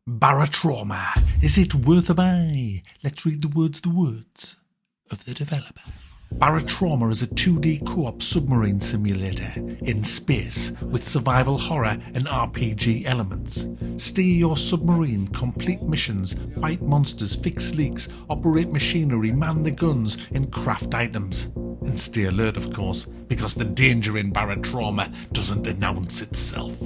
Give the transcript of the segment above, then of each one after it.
Barotrauma. Is it worth a buy? Let's read the words of the developer. Barotrauma is a 2D co-op submarine simulator in space with survival horror and RPG elements. Steer your submarine, complete missions, fight monsters, fix leaks, operate machinery, man the guns, and craft items. And stay alert, of course, because the danger in Barotrauma doesn't announce itself.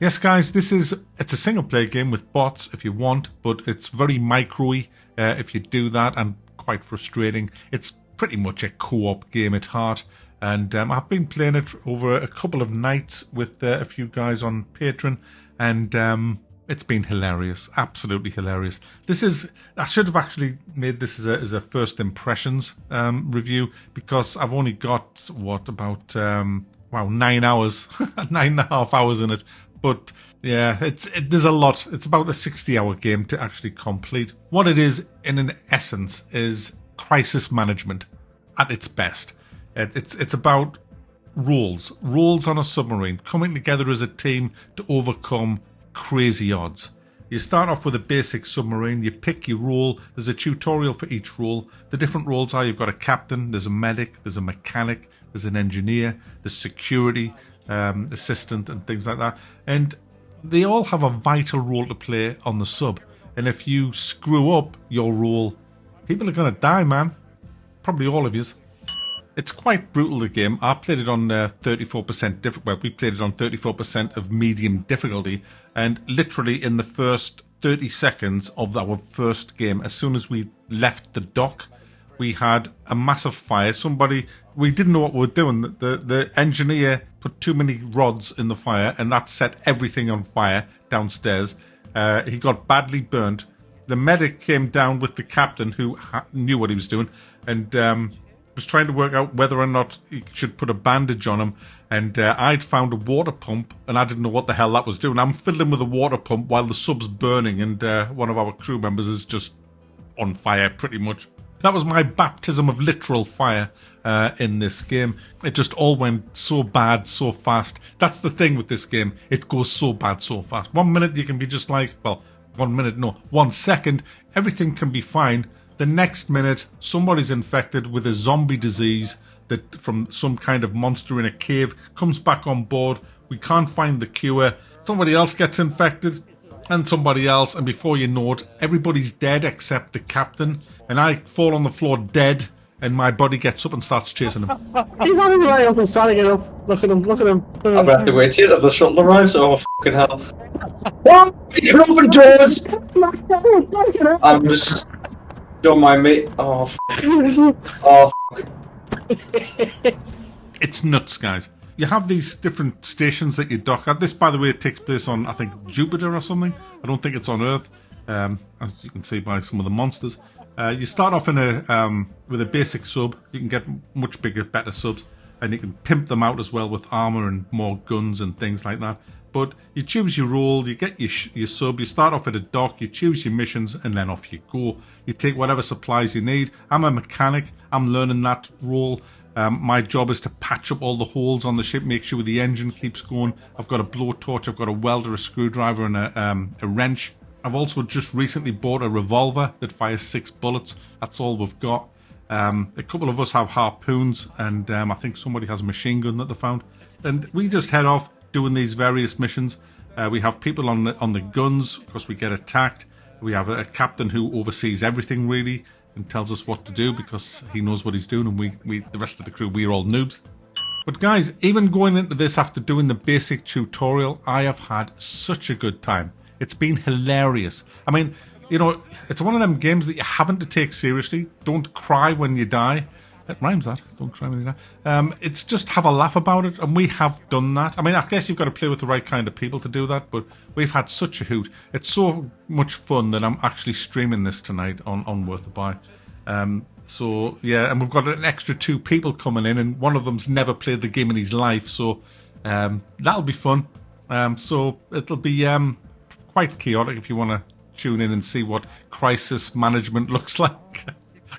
Yes, guys, it's a single-player game with bots if you want, but it's very micro-y if you do that, and quite frustrating. It's pretty much a co-op game at heart, and I've been playing it over a couple of nights with a few guys on Patreon, and it's been hilarious, absolutely hilarious. I should have actually made this as a first impressions review, because I've only got, about 9 hours, 9.5 hours in it. But yeah, there's a lot. It's about a 60-hour game to actually complete. What it is, in an essence, is crisis management at its best. It's about rules on a submarine, coming together as a team to overcome crazy odds. You start off with a basic submarine, you pick your role, there's a tutorial for each role. The different roles are, you've got a captain, there's a medic, there's a mechanic, there's an engineer, there's security, assistant and things like that, and they all have a vital role to play on the sub. And if you screw up your role, people are going to die, man. Probably all of yous. It's quite brutal, the game. I played it on 34% we played it on 34% of medium difficulty, and literally in the first 30 seconds of our first game, as soon as we left the dock, we had a massive fire. We didn't know what we were doing. The engineer put too many rods in the fire, and that set everything on fire downstairs. He got badly burnt. The medic came down with the captain, who knew what he was doing, and was trying to work out whether or not he should put a bandage on him. And I'd found a water pump, and I didn't know what the hell that was doing. I'm fiddling with a water pump while the sub's burning, and one of our crew members is just on fire, pretty much. That was my baptism of literal fire in this game. It just all went so bad, so fast. That's the thing with this game. It goes so bad, so fast. 1 minute you can be just like, 1 second, everything can be fine. The next minute, somebody's infected with a zombie disease that from some kind of monster in a cave, comes back on board. We can't find the cure. Somebody else gets infected, and somebody else, and before you know it, everybody's dead except the captain. And I fall on the floor dead, and my buddy gets up and starts chasing him. He's on his way up, he's trying to get up. Look at him. I'm gonna have to wait till the shuttle arrives. Oh, fucking hell. What? You can open doors! I'm just... Don't mind me. Oh, oh, It's nuts, guys. You have these different stations that you dock at. This, by the way, it takes place on, I think, Jupiter or something. I don't think it's on Earth, as you can see by some of the monsters. You start off in with a basic sub. You can get much bigger, better subs, and you can pimp them out as well with armor and more guns and things like that. But you choose your role, you get your sub, you start off at a dock, you choose your missions, and then off you go. You take whatever supplies you need. I'm a mechanic. I'm learning that role. My job is to patch up all the holes on the ship, make sure the engine keeps going. I've got a blowtorch, I've got a welder, a screwdriver, and a wrench. I've also just recently bought a revolver that fires 6 bullets. That's all we've got. A couple of us have harpoons, and I think somebody has a machine gun that they found. And we just head off doing these various missions. We have people on the guns because we get attacked. We have a captain who oversees everything really and tells us what to do because he knows what he's doing, and we the rest of the crew, we're all noobs. But guys, even going into this after doing the basic tutorial, I have had such a good time. It's been hilarious. I mean, you know, it's one of them games that you haven't to take seriously. Don't cry when you die. It rhymes, that. Don't cry when you die. It's just have a laugh about it, and we have done that. I mean, I guess you've got to play with the right kind of people to do that, but we've had such a hoot. It's so much fun that I'm actually streaming this tonight on Worth the Buy. So, yeah, and we've got an extra 2 people coming in, and one of them's never played the game in his life, so that'll be fun. So it'll be quite chaotic if you want to tune in and see what crisis management looks like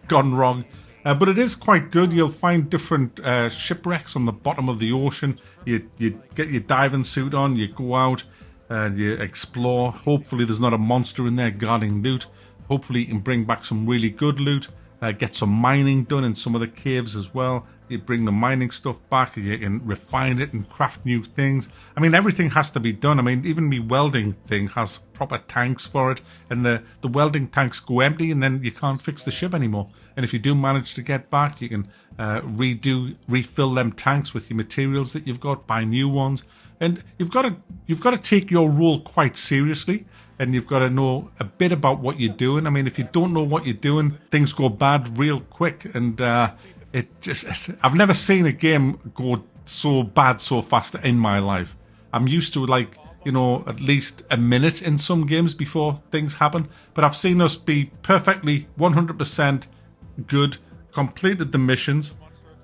gone wrong. But it is quite good. You'll find different shipwrecks on the bottom of the ocean. You get your diving suit on, you go out, You explore. Hopefully there's not a monster in there guarding loot. Hopefully you can bring back some really good loot. Get some mining done in some of the caves as well. You bring the mining stuff back, you can refine it and craft new things. I mean, everything has to be done. I mean, even the welding thing has proper tanks for it, and the welding tanks go empty, and then you can't fix the ship anymore. And if you do manage to get back, you can refill them tanks with your materials that you've got, buy new ones, and you've got to take your role quite seriously. And you've got to know a bit about what you're doing. I mean, if you don't know what you're doing, things go bad real quick. And I've never seen a game go so bad so fast in my life. I'm used to, like, you know, at least a minute in some games before things happen. But I've seen us be perfectly 100% good, completed the missions.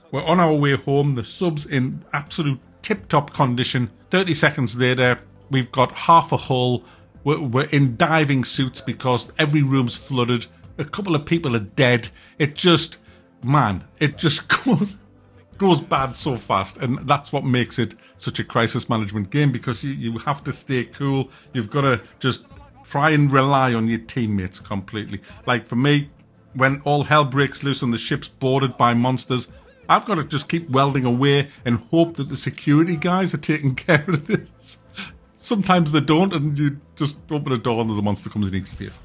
We're on our way home. The sub's in absolute tip-top condition. 30 seconds later, we've got half a hull. We're in diving suits because every room's flooded. A couple of people are dead. It just goes bad so fast. And that's what makes it such a crisis management game, because you have to stay cool. You've got to just try and rely on your teammates completely. Like for me, when all hell breaks loose and the ship's boarded by monsters, I've got to just keep welding away and hope that the security guys are taking care of this. Sometimes they don't, and you just open a door and there's a monster comes and eats your face.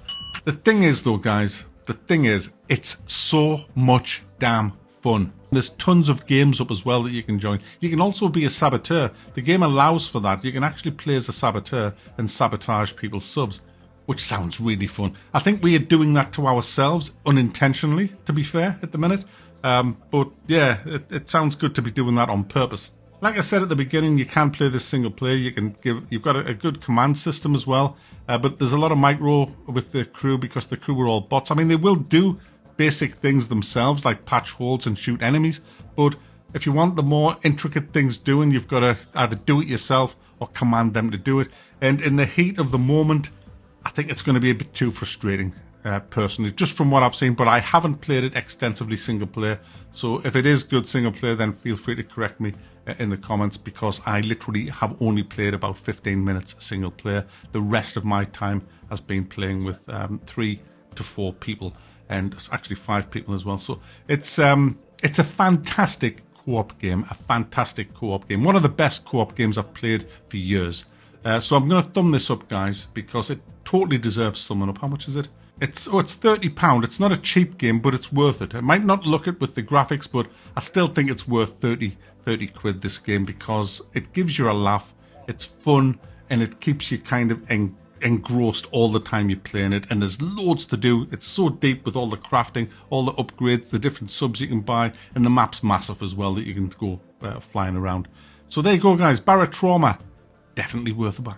The thing is, though, guys, it's so much damn fun. There's tons of games up as well that you can join. You can also be a saboteur. The game allows for that. You can actually play as a saboteur and sabotage people's subs, which sounds really fun. I think we are doing that to ourselves unintentionally, to be fair, at the minute. But yeah, it sounds good to be doing that on purpose. Like I said at the beginning, you can play this single player. You've got a good command system as well. But there's a lot of micro with the crew because the crew are all bots. I mean, they will do basic things themselves, like patch holes and shoot enemies. But if you want the more intricate things doing, you've got to either do it yourself or command them to do it. And in the heat of the moment, I think it's going to be a bit too frustrating. Personally, just from what I've seen, but I haven't played it extensively single player, so if it is good single player, then feel free to correct me in the comments, because I literally have only played about 15 minutes single player. The rest of my time has been playing with 3 to 4 people, and it's actually 5 people as well. So it's a fantastic co-op game, one of the best co-op games I've played for years. So I'm going to thumb this up, guys, because it totally deserves thumbing up. How much is it? It's £30. It's not a cheap game, but it's worth it. I might not look it with the graphics, but I still think it's worth 30 quid, this game, because it gives you a laugh, it's fun, and it keeps you kind of engrossed all the time you're playing it. And there's loads to do. It's so deep with all the crafting, all the upgrades, the different subs you can buy, and the map's massive as well that you can go flying around. So there you go, guys. Barotrauma, definitely worth a buy.